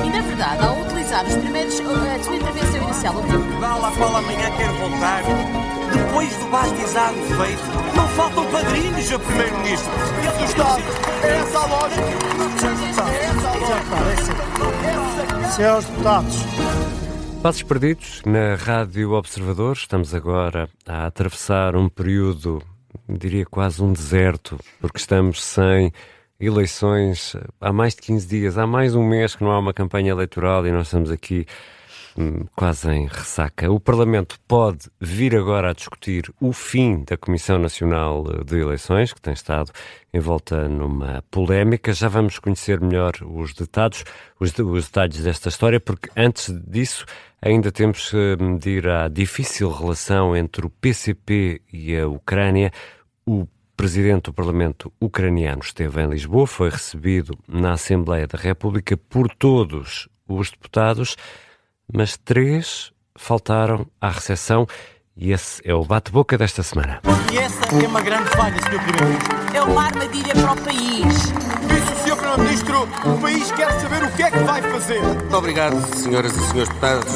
E, na verdade, ao utilizar a sua intervenção inicial, Vá lá para amanhã, quero voltar. Depois do bastizado feito, não faltam padrinhos a primeiro-ministro. E a Estado, é essa a lógica. É essa a lógica. Senhores deputados. Passos perdidos na Rádio Observador. Estamos agora a atravessar um período, diria quase um deserto, porque estamos sem eleições há mais de 15 dias, há mais de um mês que não há uma campanha eleitoral e nós estamos aqui quase em ressaca. O Parlamento pode vir agora a discutir o fim da Comissão Nacional de Eleições, que tem estado envolta numa polémica. Já vamos conhecer melhor os detalhes desta história, porque antes disso ainda temos de ir à difícil relação entre o PCP e a Ucrânia. O presidente do Parlamento ucraniano esteve em Lisboa, foi recebido na Assembleia da República por todos os deputados, mas 3 faltaram à recepção e esse é o bate-boca desta semana. E essa é uma grande falha, Sr. Primeiro-Ministro. é uma armadilha para o país. Disse o Sr. Primeiro-Ministro, o país quer saber o que é que vai fazer. Muito obrigado, senhoras e senhores deputados.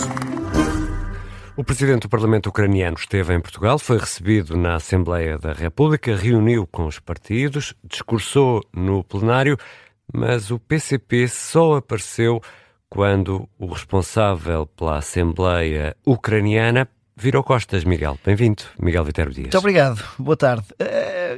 O presidente do Parlamento ucraniano esteve em Portugal, foi recebido na Assembleia da República, reuniu com os partidos, discursou no plenário, mas o PCP só apareceu quando o responsável pela Assembleia ucraniana virou costas. Miguel, bem-vindo. Miguel Viterbo Dias. Muito obrigado. Boa tarde.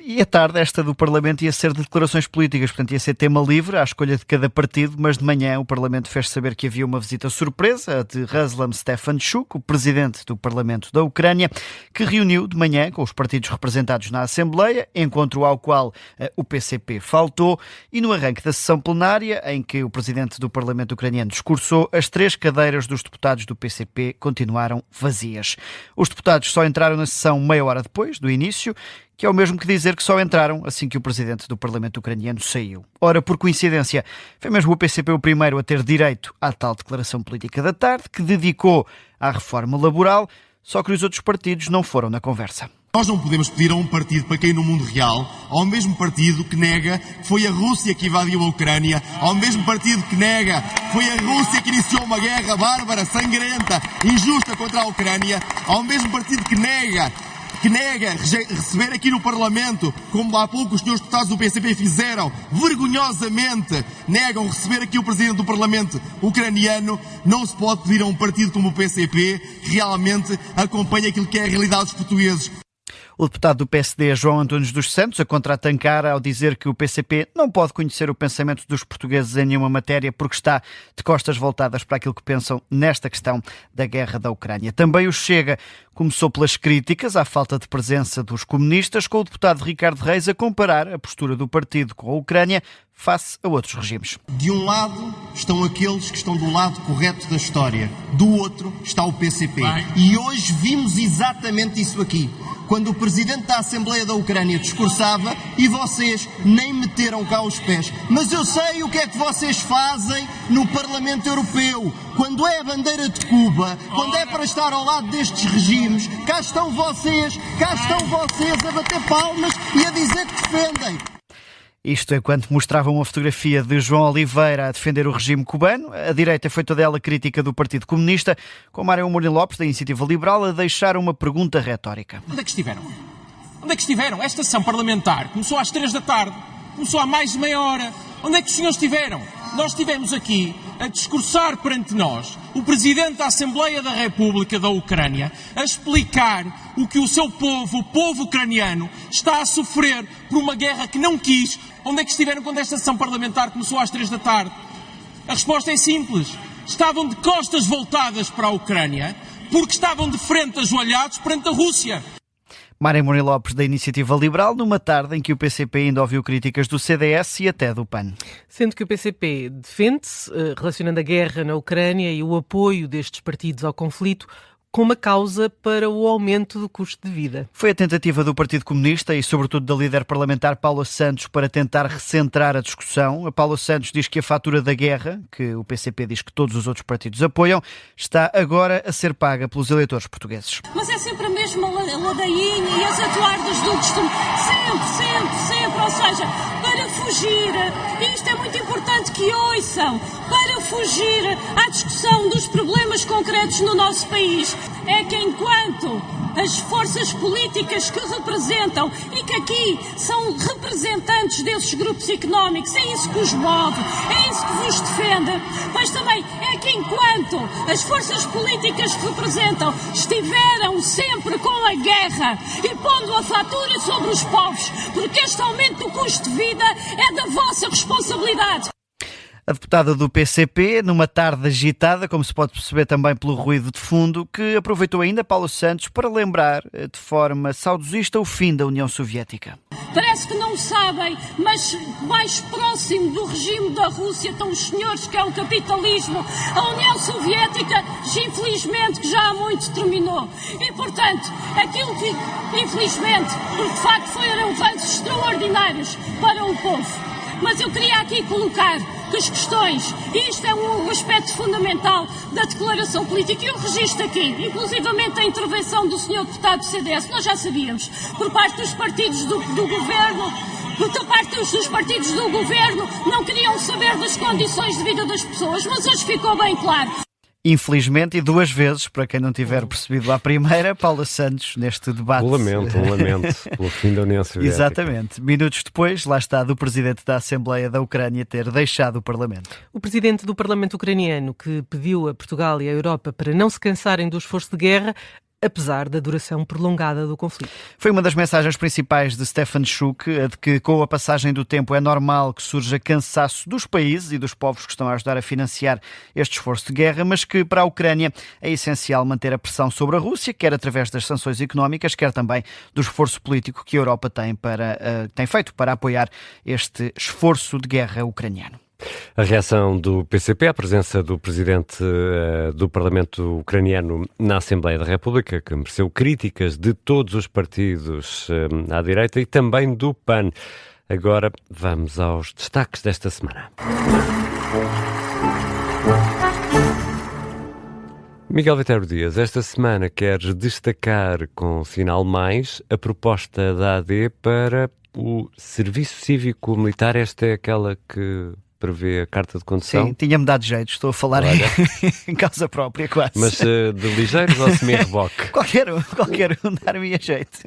E a tarde esta do Parlamento ia ser de declarações políticas, portanto ia ser tema livre à escolha de cada partido, mas de manhã o Parlamento fez saber que havia uma visita surpresa de Ruslan Stefanchuk, o presidente do Parlamento da Ucrânia, que reuniu de manhã com os partidos representados na Assembleia, encontro ao qual o PCP faltou, e no arranque da sessão plenária, em que o presidente do Parlamento ucraniano discursou, as 3 cadeiras dos deputados do PCP continuaram vazias. Os deputados só entraram na sessão meia hora depois do início, que é o mesmo que dizer que só entraram assim que o presidente do Parlamento ucraniano saiu. Ora, por coincidência, foi mesmo o PCP o primeiro a ter direito à tal declaração política da tarde, que dedicou à reforma laboral, só que os outros partidos não foram na conversa. Nós não podemos pedir a um partido para cair no mundo real, ao mesmo partido que nega que foi a Rússia que invadiu a Ucrânia, ao mesmo partido que nega que foi a Rússia que iniciou uma guerra bárbara, sangrenta, injusta contra a Ucrânia, ao mesmo partido que nega receber aqui no Parlamento, como há pouco os senhores deputados do PCP fizeram, vergonhosamente negam receber aqui o Presidente do Parlamento ucraniano. Não se pode pedir a um partido como o PCP que realmente acompanhe aquilo que é a realidade dos portugueses. O deputado do PSD, João Antunes dos Santos, a contra-atacar ao dizer que o PCP não pode conhecer o pensamento dos portugueses em nenhuma matéria porque está de costas voltadas para aquilo que pensam nesta questão da guerra da Ucrânia. Também o Chega começou pelas críticas à falta de presença dos comunistas, com o deputado Ricardo Reis a comparar a postura do partido com a Ucrânia face a outros regimes. De um lado estão aqueles que estão do lado correto da história, do outro está o PCP. E hoje vimos exatamente isso aqui, quando o Presidente da Assembleia da Ucrânia discursava e vocês nem meteram cá os pés. Mas eu sei o que é que vocês fazem no Parlamento Europeu. Quando é a bandeira de Cuba, quando é para estar ao lado destes regimes, cá estão vocês a bater palmas e a dizer que defendem. Isto enquanto mostravam uma fotografia de João Oliveira a defender o regime cubano. A direita foi toda ela crítica do Partido Comunista, com Mário Amorim Lopes, da Iniciativa Liberal, a deixar uma pergunta retórica. Onde é que estiveram? Onde é que estiveram? Esta sessão parlamentar começou às 3 da tarde, começou há mais de meia hora. Onde é que os senhores estiveram? Nós estivemos aqui a discursar perante nós o Presidente da Assembleia da República da Ucrânia a explicar o que o seu povo, o povo ucraniano, está a sofrer por uma guerra que não quis. Onde é que estiveram quando esta sessão parlamentar começou às 3 da tarde? A resposta é simples. Estavam de costas voltadas para a Ucrânia porque estavam de frente ajoelhados perante a Rússia. Mário Amorim Lopes, da Iniciativa Liberal, numa tarde em que o PCP ainda ouviu críticas do CDS e até do PAN. Sendo que o PCP defende-se, relacionando a guerra na Ucrânia e o apoio destes partidos ao conflito com uma causa para o aumento do custo de vida. Foi a tentativa do Partido Comunista e, sobretudo, da líder parlamentar Paula Santos para tentar recentrar a discussão. A Paula Santos diz que a fatura da guerra, que o PCP diz que todos os outros partidos apoiam, está agora a ser paga pelos eleitores portugueses. Mas é sempre a mesma ladainha e as atuardas do costume. Sempre. Ou seja, para fugir, e isto é muito importante que ouçam, para fugir à discussão dos problemas concretos no nosso país, é que enquanto as forças políticas que representam e que aqui são representantes desses grupos económicos, é isso que os move, é isso que vos defende, mas também é que enquanto as forças políticas que representam estiveram sempre com a guerra e pondo a fatura sobre os povos, porque este aumento do custo de vida é da vossa responsabilidade. A deputada do PCP, numa tarde agitada, como se pode perceber também pelo ruído de fundo, que aproveitou ainda Paula Santos para lembrar de forma saudosista o fim da União Soviética. Parece que não sabem, mas mais próximo do regime da Rússia estão os senhores, que é o capitalismo. A União Soviética, infelizmente, que já há muito terminou. E, portanto, aquilo que, infelizmente, porque de facto foram avanços extraordinários para o povo. Mas eu queria aqui colocar que as questões, e isto é um aspecto fundamental da declaração política, e eu registro aqui, inclusivamente a intervenção do Sr. Deputado do CDS, nós já sabíamos, por parte dos partidos do Governo, por parte dos partidos do Governo, não queriam saber das condições de vida das pessoas, mas hoje ficou bem claro. Infelizmente, e duas vezes, para quem não tiver percebido à primeira, Paula Santos, neste debate. Um lamento pelo fim da União Soviética. Exatamente. Minutos depois, lá está, do Presidente da Assembleia da Ucrânia ter deixado o Parlamento. O Presidente do Parlamento ucraniano, que pediu a Portugal e à Europa para não se cansarem do esforço de guerra, apesar da duração prolongada do conflito. Foi uma das mensagens principais de Stefan Schuck, a de que com a passagem do tempo é normal que surja cansaço dos países e dos povos que estão a ajudar a financiar este esforço de guerra, mas que para a Ucrânia é essencial manter a pressão sobre a Rússia, quer através das sanções económicas, quer também do esforço político que a Europa tem feito para apoiar este esforço de guerra ucraniano. A reação do PCP à presença do presidente do Parlamento ucraniano na Assembleia da República, que mereceu críticas de todos os partidos à direita e também do PAN. Agora vamos aos destaques desta semana. Miguel Viterbo Dias, esta semana queres destacar com sinal mais a proposta da AD para o Serviço Cívico Militar. Esta é aquela que prevê a carta de condução? Sim, tinha-me dado jeito, estou a falar em causa própria quase. Mas de ligeiros ou semi-reboque? Qualquer um dar-me a jeito.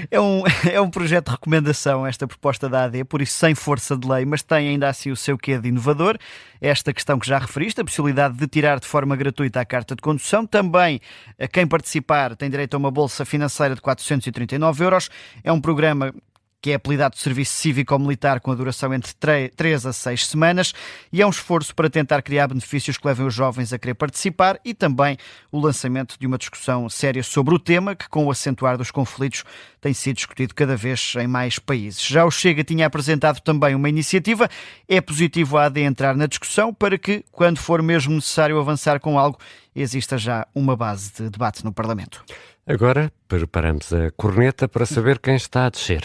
É um projeto de recomendação, esta proposta da AD, por isso sem força de lei, mas tem ainda assim o seu quê de inovador. Esta questão que já referiste, a possibilidade de tirar de forma gratuita a carta de condução. Também quem participar tem direito a uma bolsa financeira de 439 €. É um programa que é apelidado de Serviço Cívico-Militar, com a duração entre 3 a 6 semanas, e é um esforço para tentar criar benefícios que levem os jovens a querer participar e também o lançamento de uma discussão séria sobre o tema, que com o acentuar dos conflitos tem sido discutido cada vez em mais países. Já o Chega tinha apresentado também uma iniciativa. É positivo a AD entrar na discussão para que, quando for mesmo necessário avançar com algo, exista já uma base de debate no Parlamento. Agora preparamos a corneta para saber quem está a descer.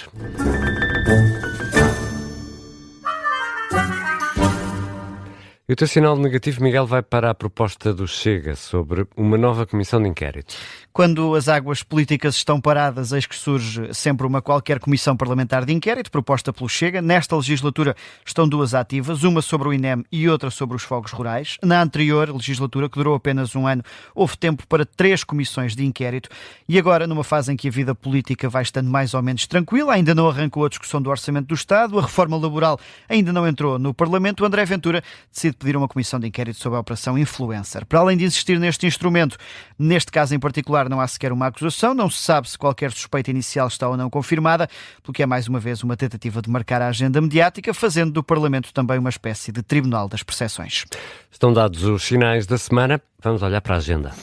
E o teu sinal negativo, Miguel, vai para a proposta do Chega sobre uma nova comissão de inquérito. Quando as águas políticas estão paradas, eis que surge sempre uma qualquer comissão parlamentar de inquérito proposta pelo Chega. Nesta legislatura estão duas ativas, uma sobre o INEM e outra sobre os fogos rurais. Na anterior legislatura, que durou apenas um ano, houve tempo para 3 comissões de inquérito. E agora, numa fase em que a vida política vai estando mais ou menos tranquila, ainda não arrancou a discussão do Orçamento do Estado, a reforma laboral ainda não entrou no Parlamento, André Ventura decide pedir uma comissão de inquérito sobre a Operação Influencer. Para além de insistir neste instrumento, neste caso em particular não há sequer uma acusação, não se sabe se qualquer suspeita inicial está ou não confirmada, porque é mais uma vez uma tentativa de marcar a agenda mediática, fazendo do Parlamento também uma espécie de tribunal das percepções. Estão dados os sinais da semana, vamos olhar para a agenda.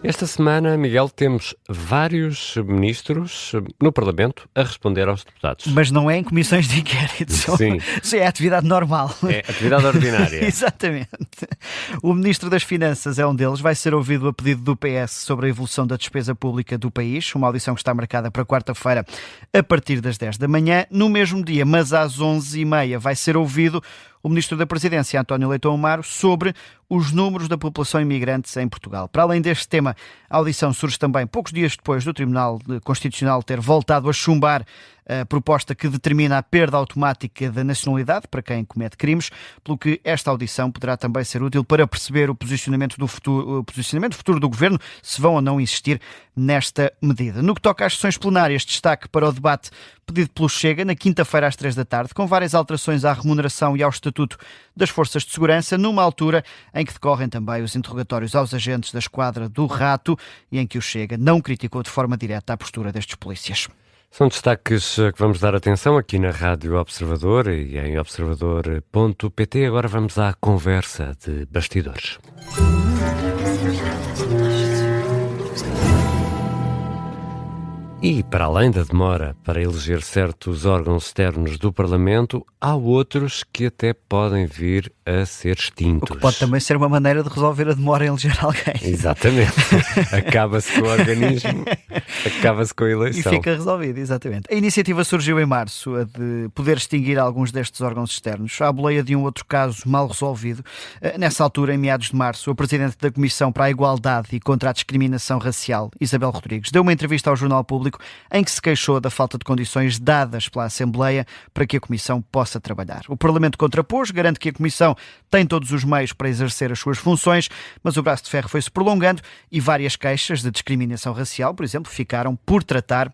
Esta semana, Miguel, temos vários ministros no Parlamento a responder aos deputados. Mas não é em comissões de inquérito. Sim. Isso é atividade normal. É atividade ordinária. Exatamente. O Ministro das Finanças é um deles. Vai ser ouvido a pedido do PS sobre a evolução da despesa pública do país. Uma audição que está marcada para quarta-feira a partir das 10 da manhã. No mesmo dia, mas às 11h30, vai ser ouvido o Ministro da Presidência, António Leitão Amaro, sobre os números da população imigrante em Portugal. Para além deste tema, a audição surge também poucos dias depois do Tribunal Constitucional ter voltado a chumbar a proposta que determina a perda automática da nacionalidade para quem comete crimes, pelo que esta audição poderá também ser útil para perceber o posicionamento futuro do Governo, se vão ou não insistir nesta medida. No que toca às sessões plenárias, destaque para o debate pedido pelo Chega, na quinta-feira às 3 da tarde, com várias alterações à remuneração e ao estatuto das forças de segurança, numa altura em que decorrem também os interrogatórios aos agentes da esquadra do Rato e em que o Chega não criticou de forma direta a postura destes polícias. São destaques que vamos dar atenção aqui na Rádio Observador e em observador.pt. Agora vamos à conversa de bastidores. E, para além da demora para eleger certos órgãos externos do Parlamento, há outros que até podem vir a ser extintos. O que pode também ser uma maneira de resolver a demora em eleger alguém. Exatamente. Acaba-se com o organismo, acaba-se com a eleição. E fica resolvido, exatamente. A iniciativa surgiu em março, a de poder extinguir alguns destes órgãos externos, à boleia de um outro caso mal resolvido. Nessa altura, em meados de março, a Presidente da Comissão para a Igualdade e contra a Discriminação Racial, Isabel Rodrigues, deu uma entrevista ao Jornal Público em que se queixou da falta de condições dadas pela Assembleia para que a Comissão possa trabalhar. O Parlamento contrapôs, garante que a Comissão tem todos os meios para exercer as suas funções, mas o braço de ferro foi-se prolongando e várias queixas de discriminação racial, por exemplo, ficaram por tratar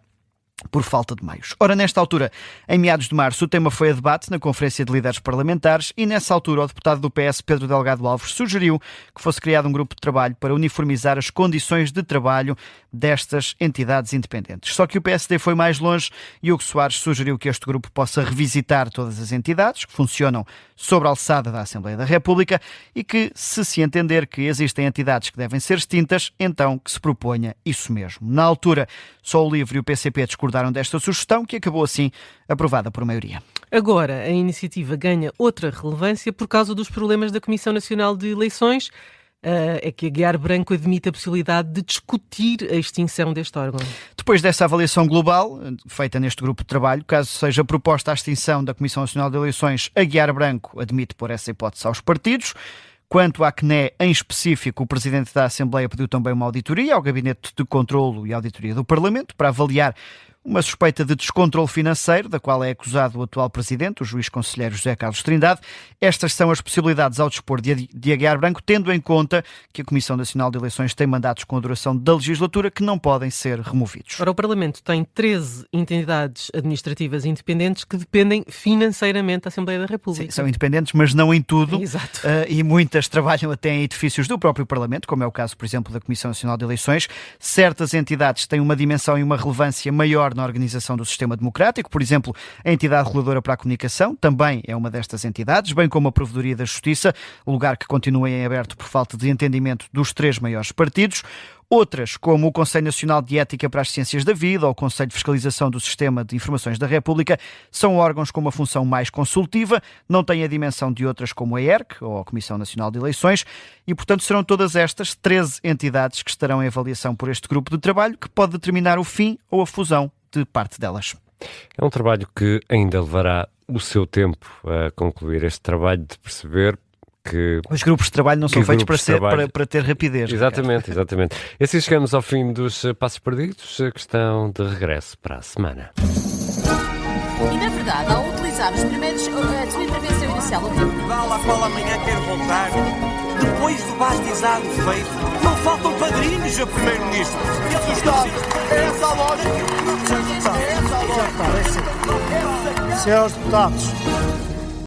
por falta de meios. Ora, nesta altura, em meados de março, o tema foi a debate na Conferência de Líderes Parlamentares e, nessa altura, o deputado do PS, Pedro Delgado Alves, sugeriu que fosse criado um grupo de trabalho para uniformizar as condições de trabalho destas entidades independentes. Só que o PSD foi mais longe e Hugo Soares sugeriu que este grupo possa revisitar todas as entidades que funcionam sobre a alçada da Assembleia da República e que, se entender que existem entidades que devem ser extintas, então que se proponha isso mesmo. Na altura, só o LIVRE e o PCP discordaram desta sugestão, que acabou assim aprovada por maioria. Agora, a iniciativa ganha outra relevância por causa dos problemas da Comissão Nacional de Eleições. É que a Aguiar Branco admite a possibilidade de discutir a extinção deste órgão. Depois dessa avaliação global, feita neste grupo de trabalho, caso seja proposta a extinção da Comissão Nacional de Eleições, Aguiar Branco admite pôr essa hipótese aos partidos. Quanto à CNE, em específico, o Presidente da Assembleia pediu também uma auditoria ao Gabinete de Controlo e Auditoria do Parlamento para avaliar uma suspeita de descontrole financeiro, da qual é acusado o atual Presidente, o juiz conselheiro José Carlos Trindade. Estas são as possibilidades ao dispor de Aguiar Branco, tendo em conta que a Comissão Nacional de Eleições tem mandatos com a duração da legislatura que não podem ser removidos. Ora, o Parlamento tem 13 entidades administrativas independentes que dependem financeiramente da Assembleia da República. Sim, são independentes, mas não em tudo. Exato. E muitas trabalham até em edifícios do próprio Parlamento, como é o caso, por exemplo, da Comissão Nacional de Eleições. Certas entidades têm uma dimensão e uma relevância maior na organização do sistema democrático. Por exemplo, a entidade reguladora para a comunicação também é uma destas entidades, bem como a Provedoria da Justiça, lugar que continua em aberto por falta de entendimento dos 3 maiores partidos. Outras, como o Conselho Nacional de Ética para as Ciências da Vida ou o Conselho de Fiscalização do Sistema de Informações da República, são órgãos com uma função mais consultiva, não têm a dimensão de outras como a ERC ou a Comissão Nacional de Eleições e, portanto, serão todas estas 13 entidades que estarão em avaliação por este grupo de trabalho que pode determinar o fim ou a fusão de parte delas. É um trabalho que ainda levará o seu tempo a concluir este trabalho de perceber que os grupos de trabalho não são feitos para ter rapidez. Exatamente, exatamente. E assim chegamos ao fim dos Passos Perdidos, que estão de regresso para a semana. E na verdade, ao utilizar os primeiros a sua intervenção inicial, o Tribunal à qual amanhã quero voltar, depois do bastizado feito, não faltam padrinhos a Primeiro-Ministro. É essa a lógica. Senhores deputados.